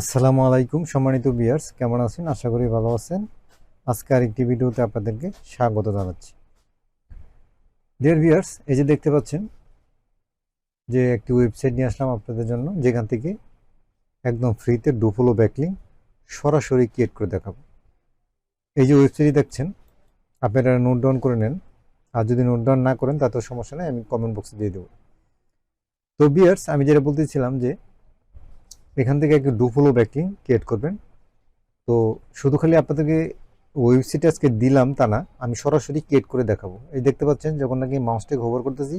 আসসালামু আলাইকুম সম্মানিত ভিউয়ার্স, কেমন আছেন? আশা করি ভালো আছেন। আজকে আরেকটি ভিডিওতে আপনাদেরকে স্বাগত জানাচ্ছি। ডিয়ার ভিউয়ার্স, এই যে দেখতে পাচ্ছেন যে একটি ওয়েবসাইট নিয়ে আসলাম আপনাদের জন্য, যেখান থেকে একদম ফ্রিতে ডুফলো ব্যাকলিংক সরাসরি ক্রিয়েট করে দেখাবো। এই যে ওয়েবসাইটটি দেখছেন, আপনারা নোট ডাউন করে নেন। আর যদি নোট ডাউন না করেন তাতেও সমস্যা নেই, আমি কমেন্ট বক্সে দিয়ে দেবো। তো ভিউয়ার্স, আমি যেটা বলতেছিলাম যে এখান থেকে একটি ডুফলো ব্যাকলিংক ক্রিয়েট করবেন। তো শুধু খালি আপনাদেরকে ওয়েবসাইট আজকে দিলাম তা না, আমি সরাসরি ক্রিয়েট করে দেখাবো। এই দেখতে পাচ্ছেন যখন নাকি মাউসটাকে হোভার করতেছি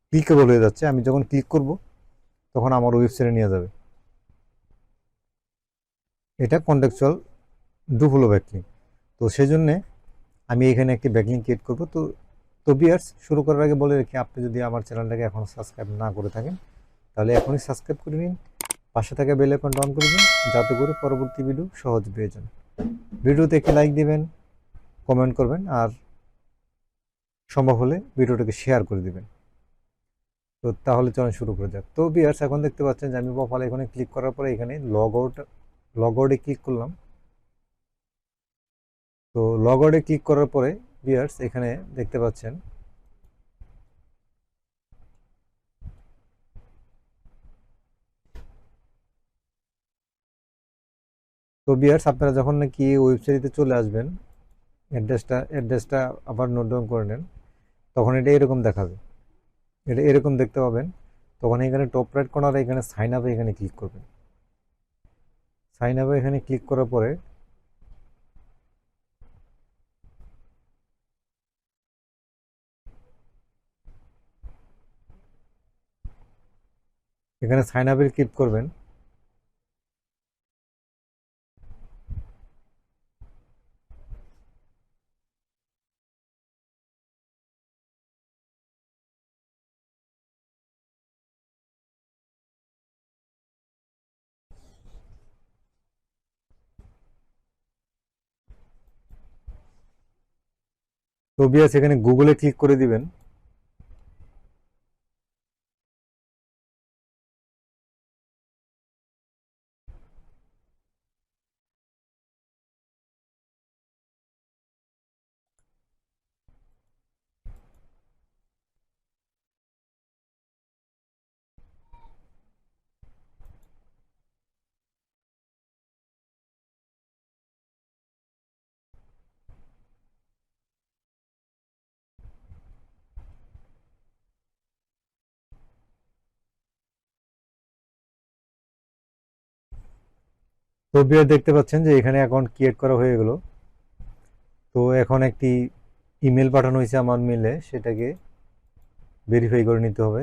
ক্লিকেবল হয়ে যাচ্ছে। আমি যখন ক্লিক করব তখন আমার ওয়েবসাইটে নিয়ে যাবে। এটা কন্টেক্সচুয়াল ডুফলো ব্যাকলিংক। তো সেই জন্যে আমি এখানে একটি ব্যাকলিংক ক্রিয়েট করব। তো ভিউয়ার্স, শুরু করার আগে বলে রাখি, আপনি যদি আমার চ্যানেলটাকে এখনও সাবস্ক্রাইব না করে থাকেন তাহলে এখনই সাবস্ক্রাইব করে নিন, পাশে থাকা বেল আইকনটা অন করে দিন, যাতে করে পরবর্তী ভিডিও সহজ পেয়ে যান। ভিডিওতে একটি লাইক দিবেন, কমেন্ট করবেন, আর সম্ভব হলে ভিডিওটাকে শেয়ার করে দিবেন। তো তাহলে চলুন শুরু করে যাক। তো ভিউয়ার্স, এখন দেখতে পাচ্ছেন যে আমি প্রোফাইল এখানে ক্লিক করার পরে এখানে লগ আউটে ক্লিক করলাম। তো লগ আউটে ক্লিক করার পরে ভিউয়ার্স এখানে দেখতে পাচ্ছেন তো ভিউয়ার্স, আপনারা যখন নাকি ওয়েবসাইটে চলে আসবেন, অ্যাড্রেসটা আবার নোট ডাউন করে নেন, তখন এটা এরকম দেখাবে। এটা এরকম দেখতে পাবেন। তখন এখানে টপ রাইট কর্নারে এখানে সাইন আপে এখানে ক্লিক করবেন। সাইন আপে এখানে ক্লিক করার পরে এখানে সাইন আপে ক্লিক করবেন। তো ভিউয়ার্স এখানে গুগলে ক্লিক করে দিবেন। তো ভিউয়ার দেখতে পাচ্ছেন যে এখানে অ্যাকাউন্ট ক্রিয়েট করা হয়ে গেল। তো এখন একটি ইমেল পাঠানো হয়েছে আমার মেলে, সেটাকে ভেরিফাই করে নিতে হবে।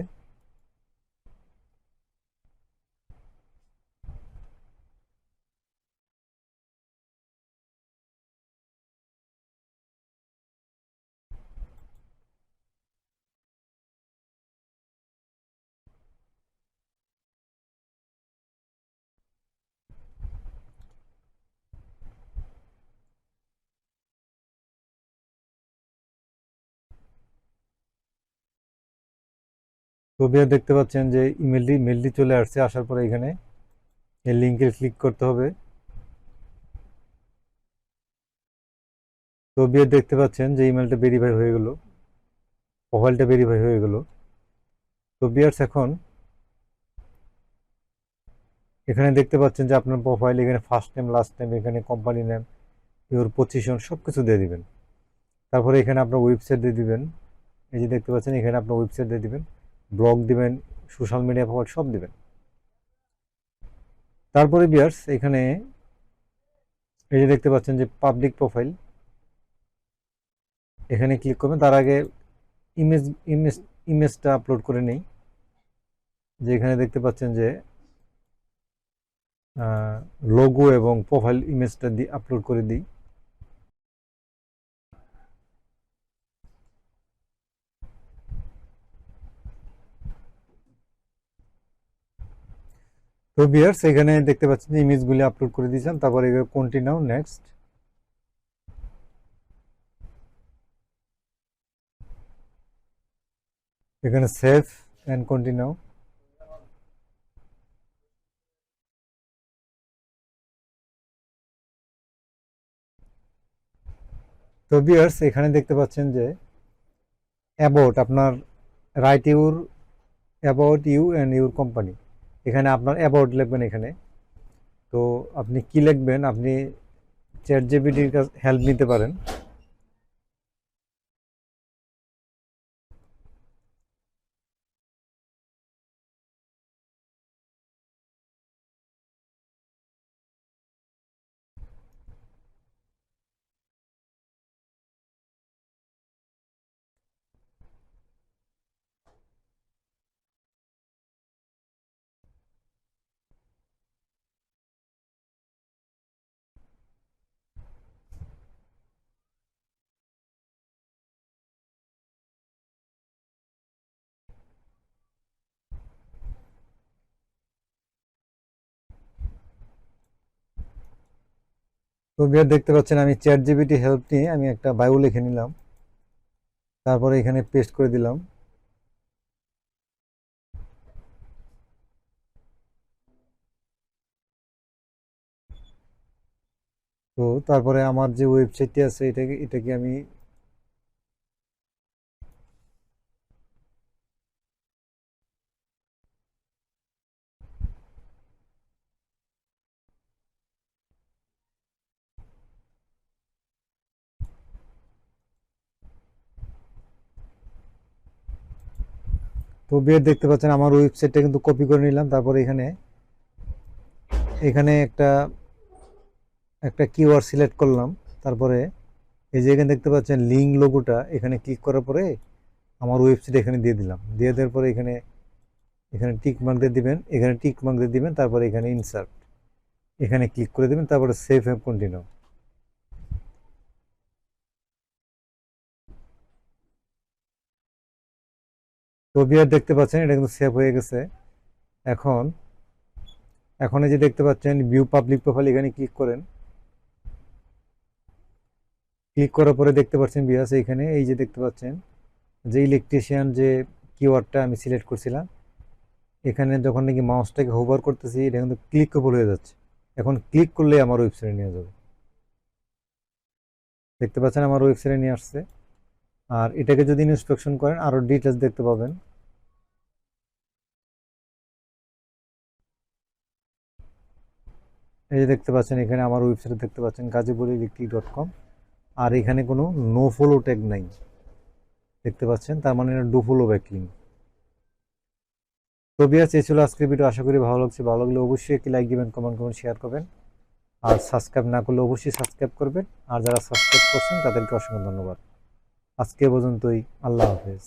তো ভিউয়ার দেখতে পাচ্ছেন যে মেলটি চলে আসছে। আসার পরে এখানে এই লিঙ্কে ক্লিক করতে হবে। তো ভিউয়ার দেখতে পাচ্ছেন যে ইমেলটা ভেরিফাই হয়ে গেল, প্রোফাইলটা ভেরিফাই হয়ে গেল। তো ভিউয়ার্স এখন এখানে দেখতে পাচ্ছেন যে আপনার প্রোফাইল, এখানে ফার্স্ট নেম, লাস্ট নেম, এখানে কোম্পানি নেম, ইওর পজিশন সব কিছু দিয়ে দিবেন। তারপরে এখানে আপনার ওয়েবসাইট দিয়ে দিবেন। এই যে দেখতে পাচ্ছেন এখানে আপনার ওয়েবসাইট দিয়ে দিবেন, ব্লগ দিবেন, সোশ্যাল মিডিয়া প্রোফাইল সব দিবেন। তারপরে ভিউয়ার্স এখানে এই যে দেখতে পাচ্ছেন যে পাবলিক প্রোফাইল, এখানে ক্লিক করবেন। তার আগে ইমেজ ইমেজ ইমেজটা আপলোড করে নেই। যে এখানে দেখতে পাচ্ছেন যে লোগো এবং প্রোফাইল ইমেজটা দিয়ে আপলোড করে দিই। তো ভিউয়ার্স এখানে দেখতে পাচ্ছেন যে ইমেজগুলি আপলোড করে দিয়েছিলাম। তারপরে কন্টিনিউ, নেক্সট, এখানে সেভ অ্যান্ড কন্টিনিউ। তো ভিউয়ার্স এখানে দেখতে পাচ্ছেন যে অ্যাবাউট আপনার right your about you and your company, এখানে আপনার অ্যাবাউট লিখবেন এখানে। তো আপনি কি লিখবেন, আপনি চ্যাট জিপিটির কাছে হেল্প নিতে পারেন। তো ভিউয়ার দেখতে পাচ্ছেন আমি চ্যাট জিপিটি হেল্প নিয়ে আমি একটা বায়ো লিখে নিলাম, তারপরে এখানে পেস্ট করে দিলাম। তো তারপরে আমার যে ওয়েবসাইটটি আছে এটাকে আমি তো ভিউয়ার দেখতে পাচ্ছেন আমার ওয়েবসাইটটা কিন্তু কপি করে নিলাম। তারপরে এখানে এখানে একটা একটা কিওয়ার্ড সিলেক্ট করলাম। তারপরে এই যে এখানে দেখতে পাচ্ছেন লিঙ্ক লোগোটা, এখানে ক্লিক করার পরে আমার ওয়েবসাইট এখানে দিয়ে দিলাম। দিয়ে দেওয়ার পরে এখানে এখানে টিক মার্ক দিয়ে দিবেন, এখানে টিক মার্ক দিয়ে দিবেন, তারপরে এখানে ইনসার্ট এখানে ক্লিক করে দিবেন, তারপরে সেভ অ্যান্ড কন্টিনিউ। তো ভিউয়ার দেখতে পাচ্ছেন এটা কিন্তু সেভ হয়ে গেছে। এখন এখন এই যে দেখতে পাচ্ছেন ভিউ পাবলিক প্রোফাইল, এখানে ক্লিক করেন। ক্লিক করার পরে দেখতে পাচ্ছেন ভিউয়ার্স এখানে এই যে দেখতে পাচ্ছেন যে ইলেকট্রিশিয়ান যে কিওয়ার্ডটা আমি সিলেক্ট করছিলাম, এখানে যখন নাকি মাউসটাকে হোভার করতেছি এটা কিন্তু ক্লিকেবল হয়ে যাচ্ছে। এখন ক্লিক করলে আমার ওয়েবসাইটে নিয়ে যাবে। দেখতে পাচ্ছেন আমার ওয়েবসাইটে নিয়ে আসছে। আর এটাকে যদি ইন্সপেকশন করেন আরো ডিটেলস দেখতে পাবেন। এই যে দেখতে পাচ্ছেন এখানে আমার ওয়েবসাইট দেখতে পাচ্ছেন gazipurelectric.com। আর এখানে কোনো নো ফলো ট্যাগ নাই, দেখতে পাচ্ছেন, তার মানে এটা ডু ফলো ব্যাকলিঙ্ক। তো ভিউয়ার্স এই ছিল আজকের ভিডিও, আশা করি ভালো লাগছে। ভালো লাগলে অবশ্যই একটি লাইক দিবেন, কমেন্ট করবেন, শেয়ার করবেন। আর সাবস্ক্রাইব না করলে অবশ্যই সাবস্ক্রাইব করবেন। আর যারা সাবস্ক্রাইব করছেন তাদেরকে অসংখ্য ধন্যবাদ। আজকে পর্যন্তই, আল্লাহ হাফেজ।